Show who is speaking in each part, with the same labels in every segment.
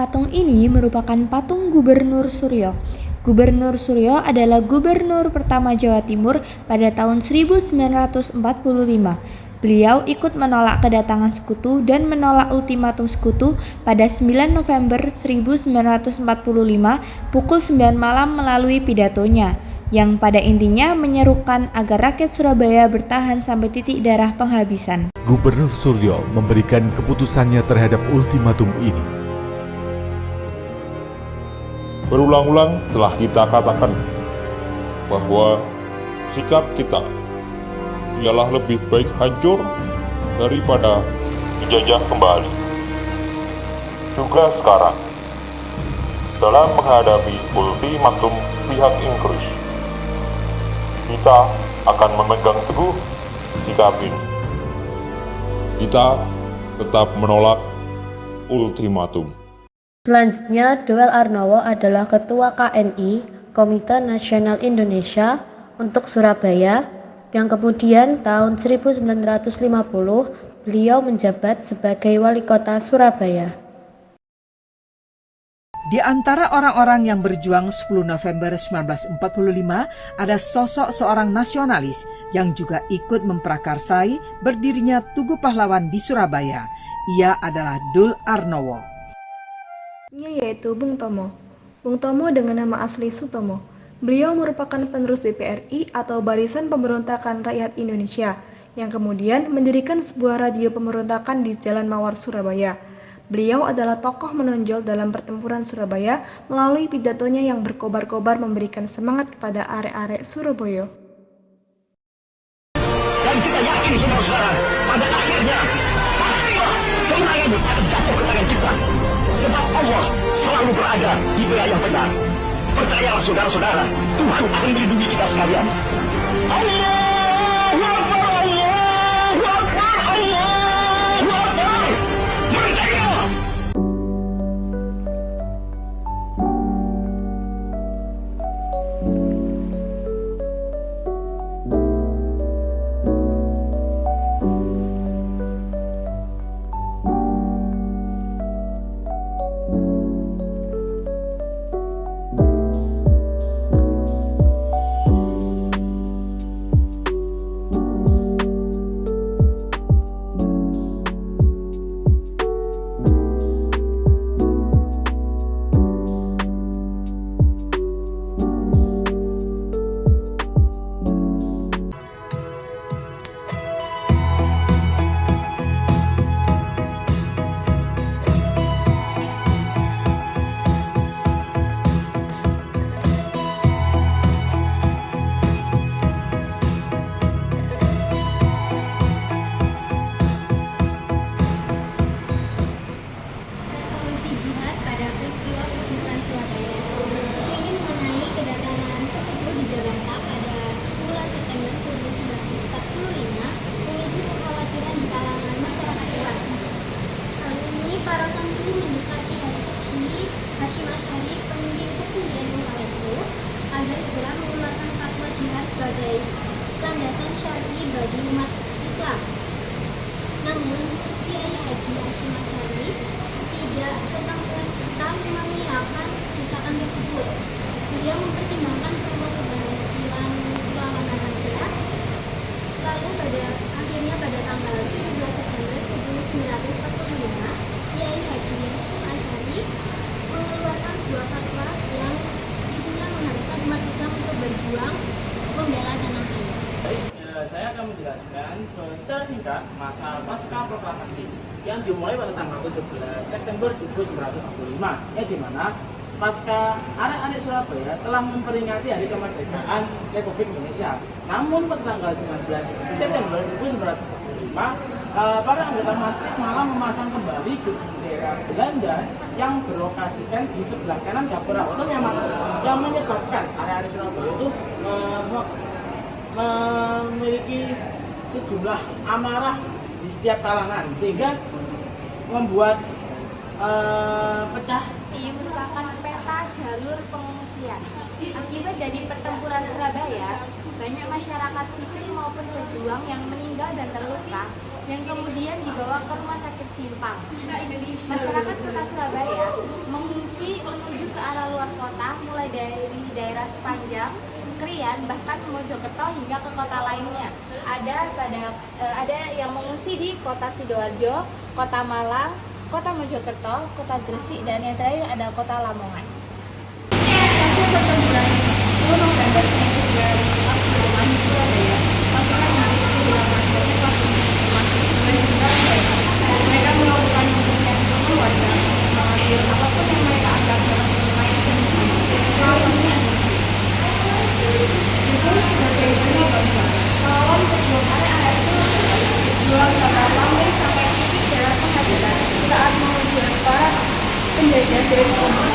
Speaker 1: Patung ini merupakan patung Gubernur Suryo. Gubernur Suryo adalah gubernur pertama Jawa Timur pada tahun 1945. Beliau ikut menolak kedatangan sekutu dan menolak ultimatum sekutu pada 9 November 1945 pukul 9 malam melalui pidatonya, yang pada intinya menyerukan agar rakyat Surabaya bertahan sampai titik darah penghabisan.
Speaker 2: Gubernur Suryo memberikan keputusannya terhadap ultimatum ini.
Speaker 3: Berulang-ulang telah kita katakan bahwa sikap kita ialah lebih baik hancur daripada dijajah kembali. Juga sekarang, dalam menghadapi ultimatum pihak Inggris, kita akan memegang teguh sikap ini. Kita tetap menolak ultimatum.
Speaker 4: Selanjutnya, Doel Arnowo adalah Ketua KNI, Komite Nasional Indonesia untuk Surabaya, yang kemudian tahun 1950 beliau menjabat sebagai Wali Kota Surabaya.
Speaker 5: Di antara orang-orang yang berjuang 10 November 1945 ada sosok seorang nasionalis yang juga ikut memprakarsai berdirinya Tugu Pahlawan di Surabaya. Ia adalah Doel Arnowo.
Speaker 6: Yaitu Bung Tomo. Bung Tomo dengan nama asli Sutomo. Beliau merupakan penerus BPRI atau Barisan Pemberontakan Rakyat Indonesia yang kemudian mendirikan sebuah radio pemberontakan di Jalan Mawar, Surabaya. Beliau adalah tokoh menonjol dalam pertempuran Surabaya melalui pidatonya yang berkobar-kobar memberikan semangat kepada arek-arek Surabaya.
Speaker 7: Dan kita yakin saudara-saudara, pada akhirnya pastilah kemenangan akan jatuh ke tangan kita. Sebab Allah selalu berada di bela yang benar. Percayalah saudara-saudara, Tuhan akan melindungi kita sekalian. Allahu Akbar, Allahu Akbar, Allahu Akbar. Merdeka!
Speaker 8: Resolusi jihad pada peristiwa pertempuran Surabaya. Isu ini mengenai kedatangan sekutu di Jakarta pada bulan September 1945 memicu kekhawatiran di kalangan masyarakat luas. Kali ini para santri mendesak Kiai Haji Hasyim Asy'ari, pemimpin tertinggi NU kala itu, agar segera mengeluarkan fatwa jihad sebagai landasan syar'i bagi umat Islam. Namun, Kiai Haji Hasyim Asy'ari tidak serta-merta mengiyakan desakan tersebut. Beliau mempertimbangkan perlu keberhasilan perlawanan rakyat. Lalu akhirnya pada tanggal 17 September 1945, Kiai Haji Hasyim Asy'ari mengeluarkan sebuah fatwa yang isinya mengharuskan umat Islam untuk berjuang membela tanah air.
Speaker 9: Saya akan menjelaskan secara singkat masa pasca proklamasi yang dimulai pada tanggal 17 September 1945, di mana pasca arek-arek Surabaya telah memperingati hari kemerdekaan Republik Indonesia. Namun pada tanggal 19 September 1945, para anggota Masjid malah memasang kembali bendera Belanda yang berlokasikan di sebelah kanan Gapura Hotel, yang menyebabkan arek-arek Surabaya itu memiliki sejumlah amarah di setiap kalangan, sehingga membuat pecah.
Speaker 8: Ini merupakan peta jalur pengungsian. Akibat dari pertempuran Surabaya, banyak masyarakat sipil maupun pejuang yang meninggal dan terluka yang kemudian dibawa ke rumah sakit Simpang. Masyarakat kota Surabaya udara sepanjang Krian bahkan Mojokerto hingga ke kota lainnya. Ada yang mengungsi di kota Sidoarjo, kota Malang, kota Mojokerto, kota Gresik, dan yang terakhir ada kota Lamongan. Hasil pertempuran 10 November 1945 di Surabaya, pasukan Inggris kehilangan banyak pasukan dengan jumlah banyak. Mereka melakukan pembersihan rumah warga, mengambil apapun yang mereka anggap dalam pencapaian dan kecuali minyak Inggris. Itu sebagai benda bangsa, melawan pejuang arek-arek Surabaya, berjuang tanpa pamrih sampai titik darah penghabisan saat mengusir para penjajah dari Oman.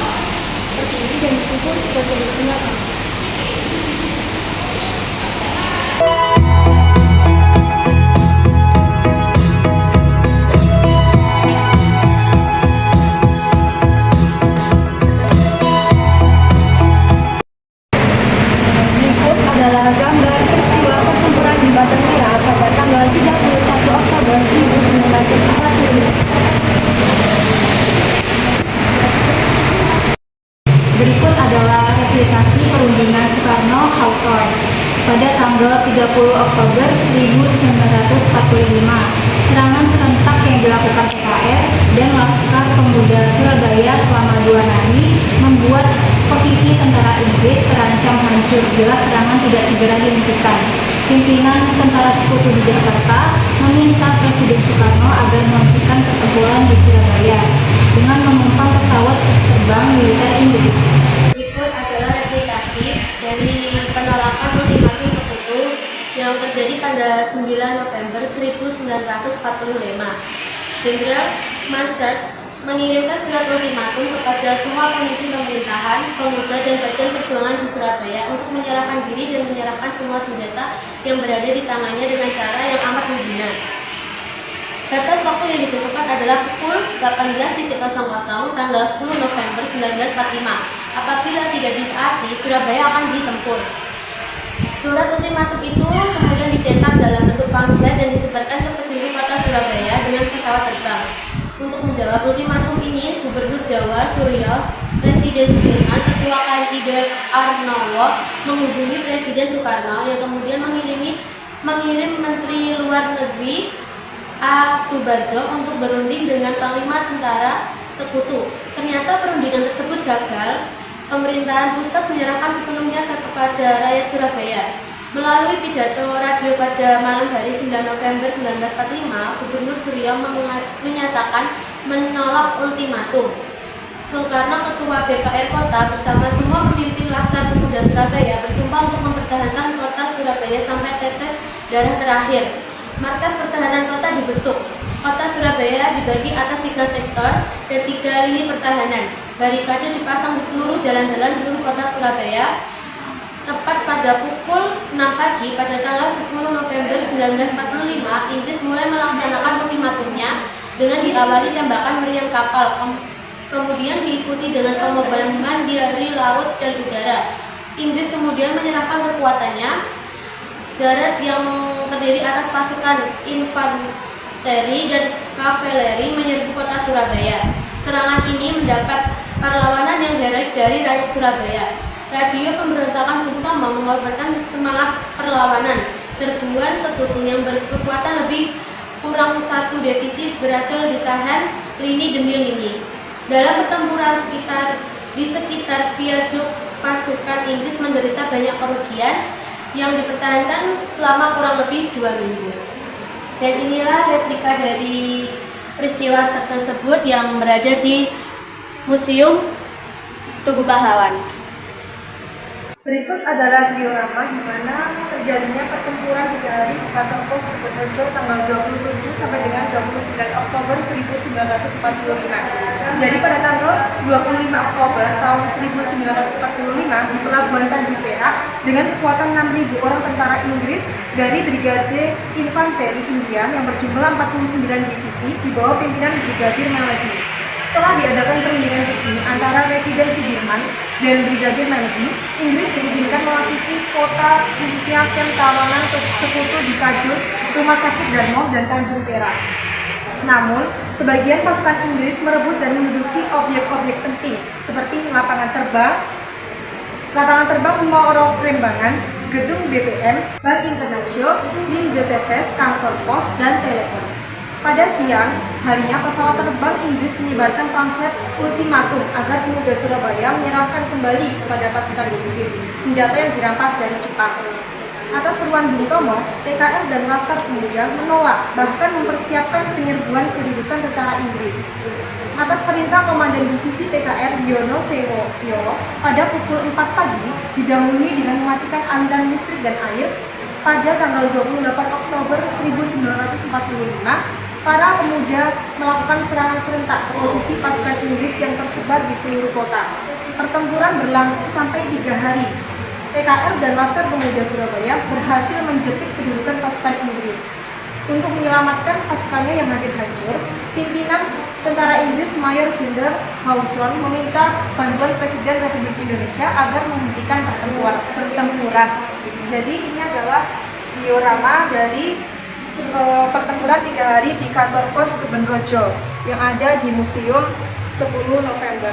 Speaker 8: Berdiri dan dikubur sebagai benda bangsa. Berikut adalah gambar peristiwa pertempuran di Batang Merah pada tanggal 31 Oktober 1945. Berikut adalah replikasi perundingan Soekarno-Hawthorne pada tanggal 30 Oktober 1945. Serangan serentak yang dilakukan PKR dan Laskar Pemuda Surabaya selama 2 hari membuat posisi tentara Inggris terancam hancur bila serangan tidak segera dihentikan. Pimpinan tentara sekutu di Jakarta meminta Presiden Soekarno agar menghentikan pertempuran di Surabaya dengan menumpang pesawat terbang militer Inggris. Berikut adalah replikasi dari penolakan ultimatum sekutu yang terjadi pada 9 November 1945. Jenderal Mansard mengirimkan surat ultimatum kepada semua pemimpin pemerintahan, pemuda, dan badan perjuangan di Surabaya untuk menyerahkan diri dan menyerahkan semua senjata yang berada di tangannya dengan cara yang amat menghina. Batas waktu yang ditentukan adalah pukul 18.00 tanggal 10 November 1945. Apabila tidak ditaati, Surabaya akan ditempur. Surat ultimatum itu kemudian dicetak dalam bentuk pamflet dan disebarkan ke penjuru kota Surabaya dengan pesawat terbang. Untuk menjawab ultimatum ini, Gubernur Jawa Suryo, Presiden Sudirman, Ketua KNI Dr. Arnowo menghubungi Presiden Soekarno yang kemudian mengirim Menteri Luar Negeri A. Subarjo untuk berunding dengan Panglima Tentara Sekutu. Ternyata perundingan tersebut gagal. Pemerintahan pusat menyerahkan sepenuhnya kepada rakyat Surabaya. Melalui pidato radio pada malam hari 9 November 1945, Gubernur Suryo menyatakan menolak ultimatum. Soekarno, Ketua BKR Kota, bersama semua pemimpin Laskar Pemuda Surabaya bersumpah untuk mempertahankan kota Surabaya sampai tetes darah terakhir. Markas pertahanan kota dibentuk. Kota Surabaya dibagi atas 3 sektor dan 3 lini pertahanan. Barikade dipasang di seluruh jalan-jalan seluruh kota Surabaya. Tepat pada pukul 6 pagi pada tanggal 10 November 1945, Inggris mulai melaksanakan ultimatumnya dengan diawali tembakan meriam kapal, kemudian diikuti dengan pembobaman dari laut dan udara. Inggris kemudian menyerahkan kekuatannya darat yang terdiri atas pasukan infanteri dan kavaleri menyerbu kota Surabaya. Serangan ini mendapat perlawanan yang heroik dari rakyat Surabaya. Radio pemberontakan Bung Tomo mengabarkan semangat perlawanan. Serbuan sekutu yang berkekuatan lebih kurang 1 divisi berhasil ditahan lini demi lini. Dalam pertempuran di sekitar viaduk, pasukan Inggris menderita banyak kerugian yang dipertahankan selama kurang lebih 2 minggu. Dan inilah replika dari peristiwa tersebut yang berada di Museum Tugu Pahlawan.
Speaker 6: Berikut adalah diorama di mana terjadinya pertempuran 3 hari di kantor pos Tegurejo tanggal 27 sampai dengan 29 Oktober 1945. Jadi pada tanggal 25 Oktober tahun 1945 di Pelabuhan Tanjung Perak dengan kekuatan 6.000 orang tentara Inggris dari Brigade Infanteri India yang berjumlah 49 divisi di bawah pimpinan Brigadir Maladi. Setelah diadakan perundingan resmi antara Presiden Sudirman dan Brigadir Maladi, Inggris diizinkan memasuki kota khususnya kamp tawanan sekutu di Kajur, Rumah Sakit Darmo, dan Tanjung Perak. Namun, sebagian pasukan Inggris merebut dan menduduki objek-objek penting seperti lapangan terbang, lapangan terbang Moro Krembangan, gedung BPM, Bank Internasional, Linde TVS, kantor pos, dan telepon. Pada siang harinya, pesawat terbang Inggris menyebarkan pamflet ultimatum agar pemuda Surabaya menyerahkan kembali kepada pasukan Inggris senjata yang dirampas dari Jepang. Atas seruan Bung Tomo, TKR dan Laskar Pemuda menolak, bahkan mempersiapkan penyerbuan kedudukan tentara Inggris. Atas perintah Komandan Divisi TKR Yono Sewoyo, pada pukul 4 pagi didahului dengan mematikan aliran listrik dan air. Pada tanggal 28 Oktober 1945, para pemuda melakukan serangan serentak ke posisi pasukan Inggris yang tersebar di seluruh kota. Pertempuran berlangsung sampai 3 hari. TKR dan Laskar Pemuda Surabaya berhasil menjepit kedudukan pasukan Inggris. Untuk menyelamatkan pasukannya yang hampir hancur, pimpinan tentara Inggris Mayor Jenderal Hawthorne meminta bantuan Presiden Republik Indonesia agar menghentikan pertempuran. Jadi ini adalah diorama dari pertempuran 3 hari di kantor pos Kebendojo yang ada di Museum 10 November.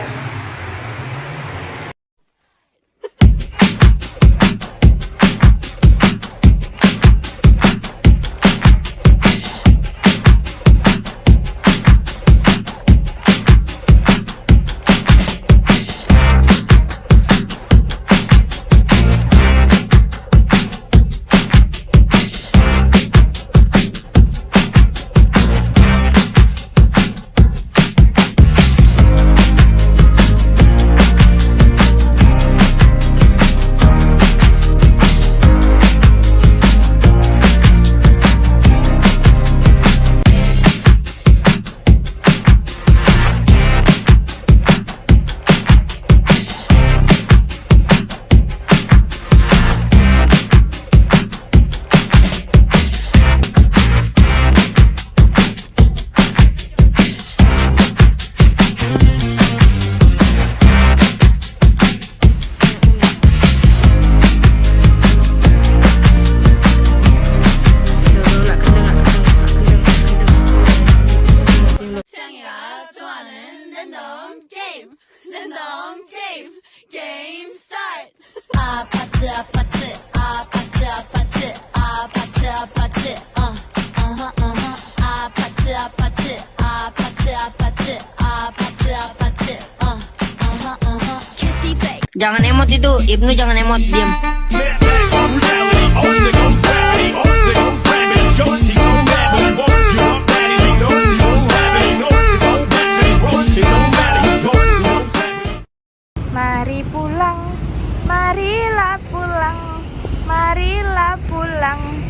Speaker 10: Jangan emot itu, Ibnu jangan emot, diam.
Speaker 1: Mari pulang, marilah pulang, marilah pulang.